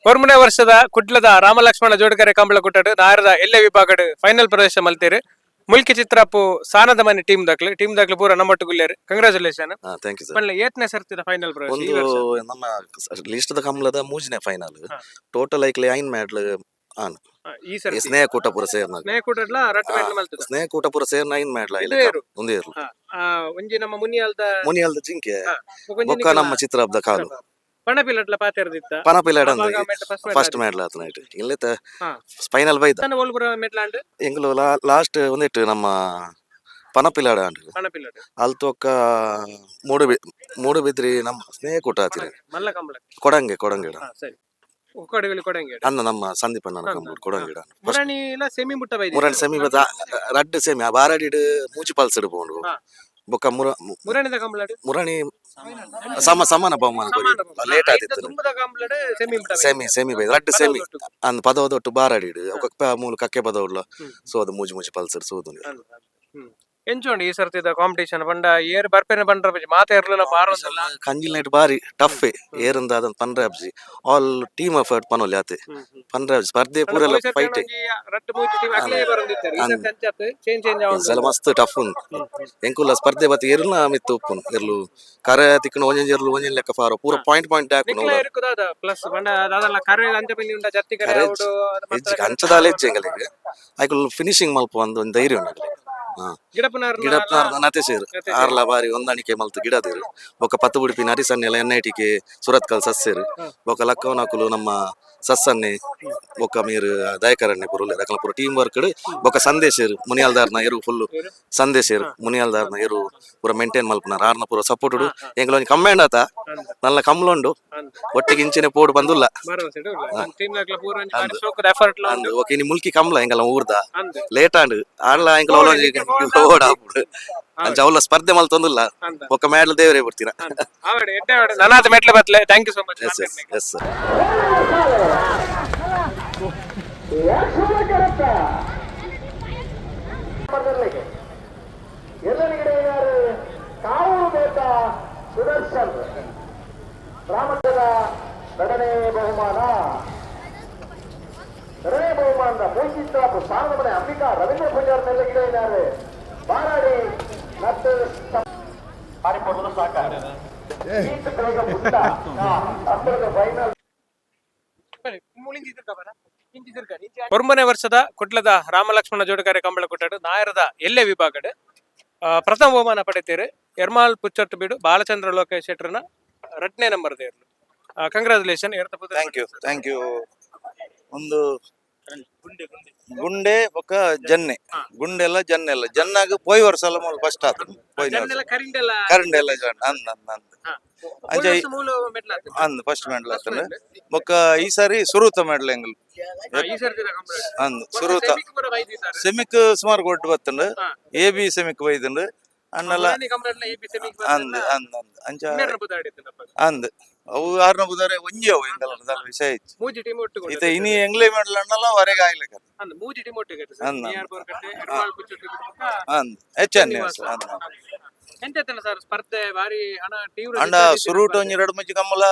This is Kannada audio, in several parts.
ಮೂರನೇ ವರ್ಷದ ಕುಡ್ಲದ ರಾಮಲಕ್ಷ್ಮಣ ಜೋಡಕರೆ ಕಂಬಳ ಕುಟ್ಟಡು ನಾರದ ಎಲ್ಲೆ ವಿಭಾಗಡ್ ಫೈನಲ್ ಪ್ರವೇಶ ಮಲ್ತೇರು ಮುಲ್ಕಿ ಚಿತ್ರಪ್ಪು ಸಾನದ ಮನೆ ಟೀಮ್ ದಾಕ್ಲು ಪೂರ ನಮ್ಮಟ್ಟು ಗುಲ್ಲೇರು ಕಂಗ್ರಾಚುಲೇಷನ್. Thank you sir. ಪಂಡ್ಲೆ ಏತ್ನೇ ಸರ್ತಿದ ಫೈನಲ್ ಪ್ರವೇಶ ಈ ಒಂದು ವರ್ಷ? ನಮ್ಮ ಲಿಸ್ಟ್ ಕಂಬಳದ ಮೂಜನೇ ಫೈನಲ್ ಟೋಟಲ್ ಐಕ್ಲೆ ಐನ್ ಮ್ಯಾಡ್ಲ್ ಆನ್ ಈ ಸರ್ತಿ ಸ್ನೇಹ ಕೂಟ ಪೂರ ಸೇರ್ನ ಸ್ನೇಹ ಕೂಟಡ್ಲ ರಟ್ ಮೆಟ್ಲು ಮಲ್ತದ ಸ್ನೇಹ ಕೂಟ ಪೂರ ಸೇರ್ನ ಐನ್ ಮ್ಯಾಡ್ಲ ಇದೇರು. ಒಂದೇ ಇರ್ಲು ಒಂಜಿ ನಮ್ಮ ಮುನಿಯಾಲ್ದ ಮುನಿಯಲ್ದ ಜಿಂಕೆ ಒಂಜಿ ಬೊಕ್ಕ ನಮ್ಮ ಚಿತ್ರಬ್ದ ಕಾಲು ಪಣಪಿಲಟ್ಲ ಪಾತೆರ್ದಿತ್ತ ಪನಪಿಲಾಡ ಫಸ್ಟ್ ಫಸ್ಟ್ ಮ್ಯಾಡ್ಲ ಆತನೈಟ್ ಇಲ್ಲತ ಫೈನಲ್ ಬೈದ ಓಲ್ಪುರ ಮೆಟ್ಲಾಂಡ್ ಎಂಗ್ಲು ಲಾಸ್ಟ್ ಒಂದಿಟ್ಟು ನಮ್ಮ ಪನಪಿಲಾಡ ಅಂಡ್ ಪಣಪಿಲಟ್ ಅಲ್ತೊಕ್ಕ ಮೂಡು ಬಿದ್ರಿ ನಮ್ಮ ಸ್ನೇಹ ಕೂಟ ಆತಿರ ಮಲ್ಲ ಕಂಬಳ ಕೊಡಂಗೆ ಸರಿ ಕೊಡಗಲಿ ಕೊಡಂಗೆ ಅನ್ನ ನಮ್ಮ ಸಂದೀಪ್ ಅಣ್ಣ ಕಂಬೂರು ಕೊಡಂಗಿಡ ಮುರಣಿ ಇಲ್ಲ ಸೆಮಿ ಮುಟ್ಟ ಬೈದಿ ಮುರಣ್ ಸೆಮಿ ರಡ್ಡ್ ಸೆಮಿ ಬಾರಾಡಿಡ್ ಮೂಜಿ ಪಲ್ಸಡ್ ಪೋಂಡು ಬೊಕ್ಕ ಮುರಣಿದ ಕಂಬಳಡ್ ಮುರಣಿ ಸಮಾನ ಬಹುಮಾನ ಲೇಟ್ ಆದಿತ್ತು ತುಂಬದ ಕಂಬಳಡ್ ಸೆಮಿ ಮುಟ್ಟ ಸೆಮಿ ಬೈದ್ ರಡ್ಡ್ ಸೆಮಿ ಅಂದ್ ಪದವದೊಟ್ಟು ಬಾರಾಡಿಡ್ ಒಕ್ಕ ಮೂಲು ಕಕ್ಕೆ ಪದವುಡ್ಲ ಸೋದು ಮೂಜಿ ಪಲ್ಸಡ್ ಸೋದು ಎಂಚೋಂಡು ಈ ಸರ್ತಿದ ಕಾಂಪಿಟೇಷನ್ ಪಂಡ ಏರ್ ಬರ್ಪೆನೆ ಪಂಡ್ರ ಬಜಿ ಮಾತ ಇರ್ಲಿಲ್ಲ ಬಾರೊಂದಲ್ಲ ಕಂಜಿಲ್ ನೈಟ್ ಬಾರಿ ಟಫ್ ಏರಂದ ಅದನ್ನ ಪಂಡ್ರೆ ಅಬ್ಜಿ ಆಲ್ ಟೀಮ್ ಎಫರ್ಟ್ ಪನೋಲಿ ಆತೆ ಪಂಡ್ರೆ ಅಬ್ಜಿ ಸ್ಪರ್ಧೆ ಪೂರೆಲ್ಲ ಫೈಟ್ ರಟ್ಟು ಮೂಜಿ ಟೀಮ್ ಅಕ್ಲೇ ಬರಂದಿದ್ದಾರೆ ಈ ಸರ್ತಿ ಅಂಚತ್ ಚೇಂಜ್ ಸಲ ಮಸ್ತ್ ಟಫ್ ಉಂಟು ಎಂಕುಲ್ಲ ಸ್ಪರ್ಧೆ ಬತ್ತಿ ಎರ್ಲ ಮಿತ್ತು ಉಪ್ಪುನು ಎರ್ಲು ಕರೆ ತಿಕ್ಕನು ಒಂಜೆರ್ಲು ಒಂಜೆನ್ ಲೆಕ್ಕ ಫಾರೋ ಪೂರ ಪಾಯಿಂಟ್ ಹಾಕು ನಿಕ್ಲ ಇರುಕುದಾದ ಪ್ಲಸ್ ಪಂಡ ಅದಲ್ಲ ಕರೆ ಅಂಚ ಪಿಲ್ಲಿ ಉಂಡ ಜತ್ತಿ ಕರೆ ಔಡು ಹೆಜ್ಜಿ ಅಂಚದಾಲೆ ಹೆಜ್ಜೆ ಎಂಗಲಿಗೆ ಐಕುಲ್ ಫಿನಿಶಿಂಗ್ ಮಲ್ಪ ಒಂದು ಧೈರ್ಯ ಉಂಟು ಗಿಡಪ್ನಾರ್ದ ನತೆ ಸೇರು ಆರ್ಲ ಬಾರಿ ಹೊಂದಾಣಿಕೆ ಮಲ್ತು ಗಿಡದೇರು ಬೊಕ್ಕ ಪತ್ತು ಬುಡಿಪಿನ ಹರಿಸನ್ನೆಲ್ಲ ಎನ್ಐಟಿಕೆ ಸುರತ್ಕಲ್ ಸಸ್ಸೇರು ಬೊಕ್ಕ ಲಕ್ಕವನಕುಲು ನಮ್ಮ ಸಸ್ಸನ್ನೆ ಬೊಕ್ಕ ಮೀರು ದಯಕರಣ್ಣೆ ಪುರುಲೆ ರಕಲ ಪುರ ಟೀಮ್ ವರ್ಕ್ ಬೊಕ್ಕ ಸಂದೇಶರು ಮುನಿಯಾಲ್ದಾರ್ನ ಎರು ಫುಲ್ಲು ಸಂದೇಶರು ಮುನಿಯಾಲ್ದಾರ್ನ ಎರು ಪೂರ ಮೇಂಟೈನ್ ಮಲ್ಪುನಾರ ಆರ್ನ ಪೂರ ಸಪೋರ್ಟ್ ಎಂಗ್ಲೊಂಜಿ ಕಮ್ಮೆಂಡ್ ಆತ ನಲ್ಲ ಕಮ್ಲೊಂಡು ಒಟ್ಟಿಗೆ ಇಂಚಿನ ಪೋಡು ಬಂದುಲ್ಲ ಅಂದು ಓಕೆ ಇನಿ ಮುಲ್ಕಿ ಕಮ್ಲ ಎಂಗಲ ಊರ್ದ ಲೇಟ್ ಆಂಡ್ ಆಡ್ಲ ಎಂಕಲ ಒಲೊಂಜಿ ಓಡಾಪುಡು ಅಂಚ ಅವಲ ಸ್ಪರ್ಧೆ ಮಲ್ತೊಂದುಲ್ಲ ಒಕ್ಕ ಮ್ಯಾಡ್ಲ ದೇವರೇ ಬಿಡ್ತೀರ ನನಾತ ಮೆಟ್ಲೆ ಬತ್ಲೆ thank you so much. Yes sir. Sudarshan Ramachandra ಎರಡನೇ ಬಹುಮಾನ ಮೂಚಿತ್ರ ಸಾಂಗ್ ಮನೆ ಅಂಬಿಕಾ ರವೀಂದ್ರ ಪೂಜಾರ್ ನೆಲಗಿಡ ಇದ್ದಾರೆ ಬಾರಾಡಿ ಮತ್ತು ಮಾಡಿಕೊಡಲು ಸಾಕಾರ ಫೈನಲ್ ಮೂರನೇ ವರ್ಷದ ಕುಡ್ಲದ ರಾಮಲಕ್ಷ್ಮಣ ಜೋಡಕರೆ ಕಂಬಳ ಕುಟ್ಟಡು ನಾಯರದ ಎಲ್ಲೆ ವಿಭಾಗಡ್ ಪ್ರಥಮ ಬಹುಮಾನ ಪಡೆತೀರು ಎರ್ಮಾಲ್ ಪುಚ್ಚಟ್ಟು ಬೀಡು ಬಾಲಚಂದ್ರ ಲೋಕೇಶ್ ಶೆಟ್ರನ ರಟ್ನೇ ನಂಬರ್ ದೇರ್ಲು ಕಂಗ್ರಾಚುಲೇಷನ್. ಥ್ಯಾಂಕ್ ಯು ಒಂದು ಗುಂಡೆ ಬೊಕ್ಕ ಜನ್ನೆ ಗುಂಡೆಲ್ಲ ಜನ್ನೆಲ್ಲ ಜನ್ನಾಗ ಪೋಯ್ ವರ್ಷ ಎಲ್ಲ ಮೂಲ ಫಸ್ಟ್ ಆತು ಕರೆಂಟ್ ಎಲ್ಲ ಅಂದ್ ಅಂಚೆ ಅಂದ್ ಫಸ್ಟ್ ಮೆಡಲ್ ಆತನ ಬೊಕ್ಕ ಈ ಸಾರಿ ಸುರೂತ ಮೆಡಲ್ ಎಂಗಲ್ ಅಂದ್ ಸುರೂತ ಸೆಮಿಕ್ ಸುಮಾರು ಕೊಟ್ಟು ಬತ್ತಂಡು AB ಸೆಮಿಕ್ ಬೈದಂಡು ಅನ್ನಲ್ಲ ಅಂದ್ ಅಂದ್ ಅಂಚ ಅಂದ್ ಅವು ಆರ್ನ ಬುದಾರೆ ಒಂಜಿ ಅವು ಎಂಗಲ ವಿಷಯ ಇತ್ತೆ ಇನಿ ಎಂಗ್ಲೇ ಮೆಡಲ್ ಅನ್ನಲ್ಲ ಹೊರಗೆ ಆಗ್ಲಿಕ್ಕೆ ಅಂದ್ ಹೆಚ್ಚನ್ನೆ ಅಂಡ ಸುರೂಟ್ ಒಂಜಿ ಎರಡು ಮಜ್ಜಿ ಕಮ್ಮಲ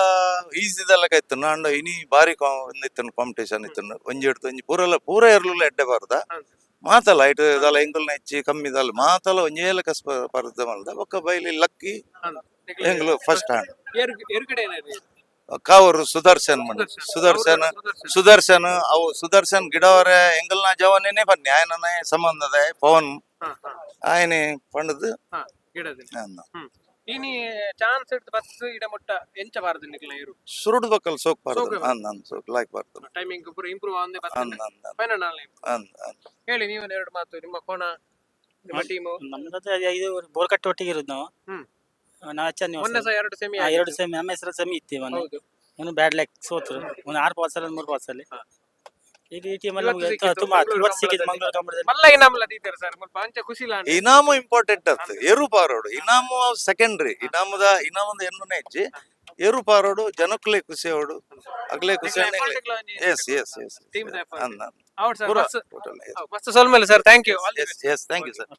ಈಸಿದೆಲ್ಲ ಕೈತನು ಅಂಡ ಇನಿ ಬಾರಿ ಇತ್ತನು ಕಾಂಪಿಟೇಷನ್ ಇತ್ತನು ಒಂಜಿ ಹಿಡ್ತು ಒಂಜಿ ಪೂರ ಇರ್ಲಿಲ್ಲ ಎಡ್ಡೆ ಬಾರ್ದ ಮಾತಲ್ಲ ಇಟ್ಟು ಇದಲ್ಲ ಎಂಗುಲ್ನ ಹೆಚ್ಚಿ ಕಮ್ಮಿ ಇದಲ್ಲ ಮಾತಲ್ಲ ಒಂಜೇಲ ಕಸ್ಪ ಪರ್ದ ಮಲ್ದ ಬೊಕ್ಕ ಬೈಲಿ ಲಕ್ಕಿ ಎಂಗ್ಲು ಫಸ್ಟ್ ಹ್ಯಾಂಡ್ ಕಾವರು ಸುದರ್ಶನ್ ಅವು ಸುದರ್ಶನ್ ಗಿಡವರೆ ಎಂಗಲ್ನ ಜವಾನೇನೆ ಬನ್ನಿ ಆಯನ ಸಂಬಂಧದ ಪವನ್ ಆಯನೆ ಪಂಡದು ಸುರುಡು ಬಕ್ಕಲ್ ಸೋಕ್ ಪಾರ್ದು ಅಂದ್ ಸೋಕ್ ಲಾಯ್ಕ್ ಪಾರ್ದು ಟೈಮಿಂಗ್ ಪೂರ ಇಂಪ್ರೂವ್ ಆಂದೆ ಫೈನಲ್ ಹೇಳಿ ನೀವು ಎರಡು ಮಾತು ನಿಮ್ಮ ಕೋಣ ನಿಮ್ಮ ಟೀಮು. ನಮ್ದು ಇದು ಬೋರ್ ಕಟ್ಟ ಒಟ್ಟಿಗೆ ಇರೋದು ನಾವು ಎರಡು ಸೆಮಿ ಎರಡು ಸೆಮಿ ನಮ್ಮ ಹೆಸರು ಸೆಮಿ ಇತ್ತು ಒಂದು ಬ್ಯಾಡ್ ಲೈಕ್ ಸೋತ್ರು ಒಂದು 6 ಪಾಸ್ ಅಲ್ಲಿ 3 ಪಾಸ್ ಅಲ್ಲಿ ಈ ಟೀಮ್ ಅಲ್ಲಿ ತುಂಬಾ ಇವತ್ತು ಸಿಕ್ಕಿದೆ ಮಂಗಳೂರು ಕಂಬಳದಲ್ಲಿ ಮಲ್ಲ ಇನಾಮಲ್ಲ ದೀತಾರೆ ಸರ್ ಮುಲ್ಪ ಅಂಚ ಖುಷಿಲ ಇನಾಮು ಇಂಪಾರ್ಟೆಂಟ್ ಆಗ್ತದೆ ಏರು ಪಾರೋಡು ಇನಾಮು ಸೆಕೆಂಡ್ರಿ ಇನಾಮದ ಎನ್ನುನೆ ಹೆಚ್ಚಿ ಏರು ಪಾರೋಡು ಜನಕ್ಕಲೆ ಖುಷಿ ಅವಡು ಅಗ್ಲೇ ಖುಷಿ ಎಸ್ ಟೀಮ್ ಮಸ್ತ್ ಸೋಲ್ಮೇಲೆ ಸರ್ ಥ್ಯಾಂಕ್ ಯು ಸರ್.